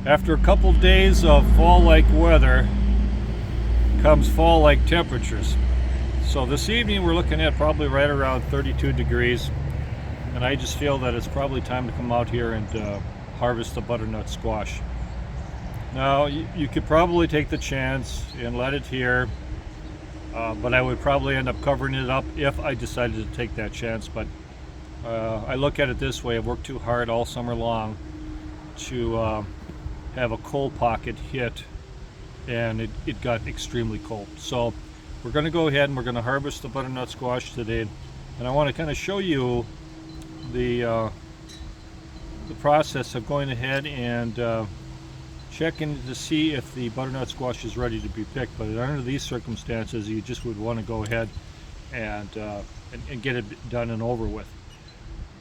After a couple days of fall-like weather comes fall-like temperatures. So this evening we're looking at probably right around 32 degrees, and I just feel that it's probably time to come out here and harvest the butternut squash. Now you could probably take the chance and let it here, but I would probably end up covering it up if I decided to take that chance. But I look at it this way: I've worked too hard all summer long to have a cold pocket hit, and it got extremely cold. So we're going to go ahead and we're going to harvest the butternut squash today, and I want to kind of show you the process of going ahead and checking to see if the butternut squash is ready to be picked. But under these circumstances, you just would want to go ahead and get it done and over with.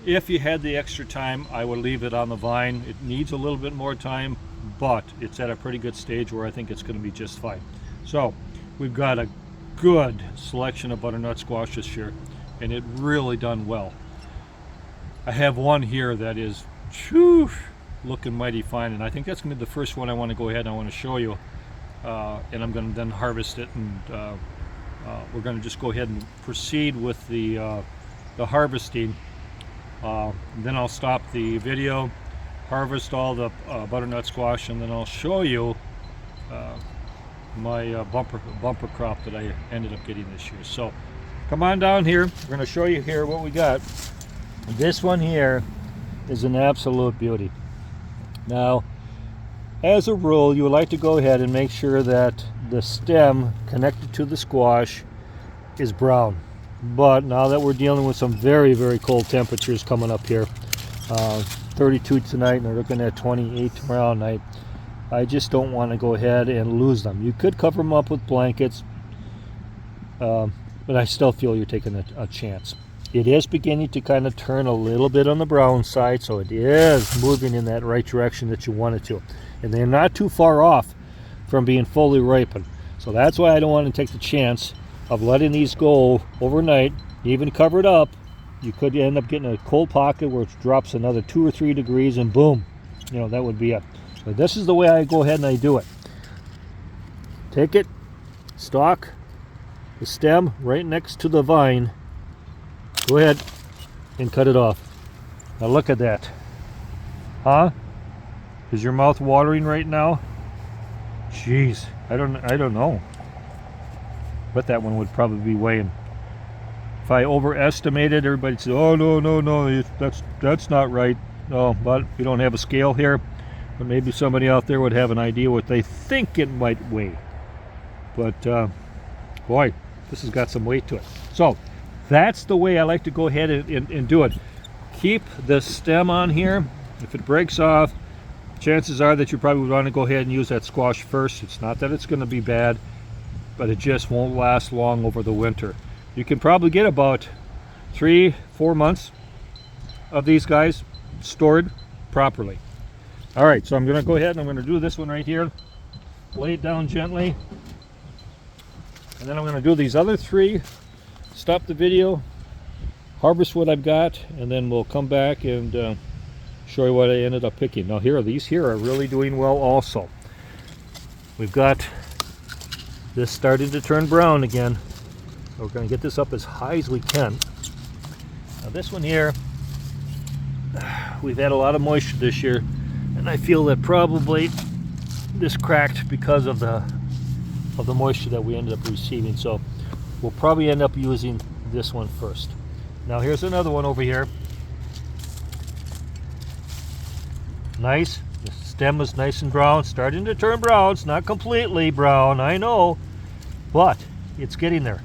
If you had the extra time, I would leave it on the vine. It needs a little bit more time, but it's at a pretty good stage where I think it's going to be just fine. So we've got a good selection of butternut squash this year, and it really done well. I have one here that is looking mighty fine, and I think that's going to be the first one I want to go ahead and I want to show you, and I'm going to then harvest it, and we're going to just go ahead and proceed with the harvesting. Then I'll stop the video, harvest all the butternut squash, and then I'll show you my bumper crop that I ended up getting this year. So come on down here. We're going to show you here what we got. This one here is an absolute beauty. Now, as a rule, you would like to go ahead and make sure that the stem connected to the squash is brown. But now that we're dealing with some very, very cold temperatures coming up here, 32 tonight, and they're looking at 28 tomorrow night, I just don't want to go ahead and lose them. You could cover them up with blankets, but I still feel you're taking a chance. It is beginning to kind of turn a little bit on the brown side, so it is moving in that right direction that you want it to. And they're not too far off from being fully ripened. So that's why I don't want to take the chance of letting these go overnight, even covered up. You could end up getting a cold pocket where it drops another 2 or 3 degrees, and boom, that would be it. So this is the way I go ahead and I do it. Take it, stalk the stem right next to the vine, go ahead and cut it off. Now look at that. Huh? Is your mouth watering right now? Jeez, I don't know what that one would probably be weighing. If I overestimated, everybody said, "Oh no, that's not right." No, but we don't have a scale here. But maybe somebody out there would have an idea what they think it might weigh. But boy, this has got some weight to it. So that's the way I like to go ahead and do it. Keep the stem on here. If it breaks off, chances are that you probably would want to go ahead and use that squash first. It's not that it's going to be bad, but it just won't last long over the winter. You can probably get about 3-4 months of these guys stored properly. All right, so I'm going to go ahead and I'm going to do this one right here. Lay it down gently. And then I'm going to do these other 3. Stop the video, harvest what I've got, and then we'll come back and show you what I ended up picking. Now these here are really doing well also. We've got this starting to turn brown again. So we're going to get this up as high as we can. Now this one here, we've had a lot of moisture this year, and I feel that probably this cracked because of the moisture that we ended up receiving. So we'll probably end up using this one first. Now here's another one over here. Nice. The stem is nice and brown, starting to turn brown. It's not completely brown, I know, but it's getting there.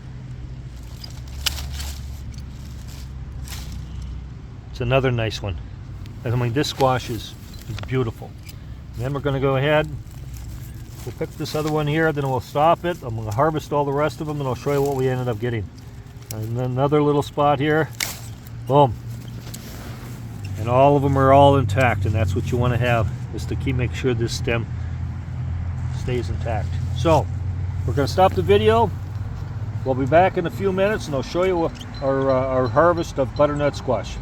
It's another nice one. I mean, this squash is beautiful. And then we're going to go ahead, we'll pick this other one here, then we'll stop it. I'm going to harvest all the rest of them, and I'll show you what we ended up getting. And then another little spot here. Boom. And all of them are all intact, and that's what you want to have, is to make sure this stem stays intact. So we're going to stop the video. We'll be back in a few minutes, and I'll show you our harvest of butternut squash.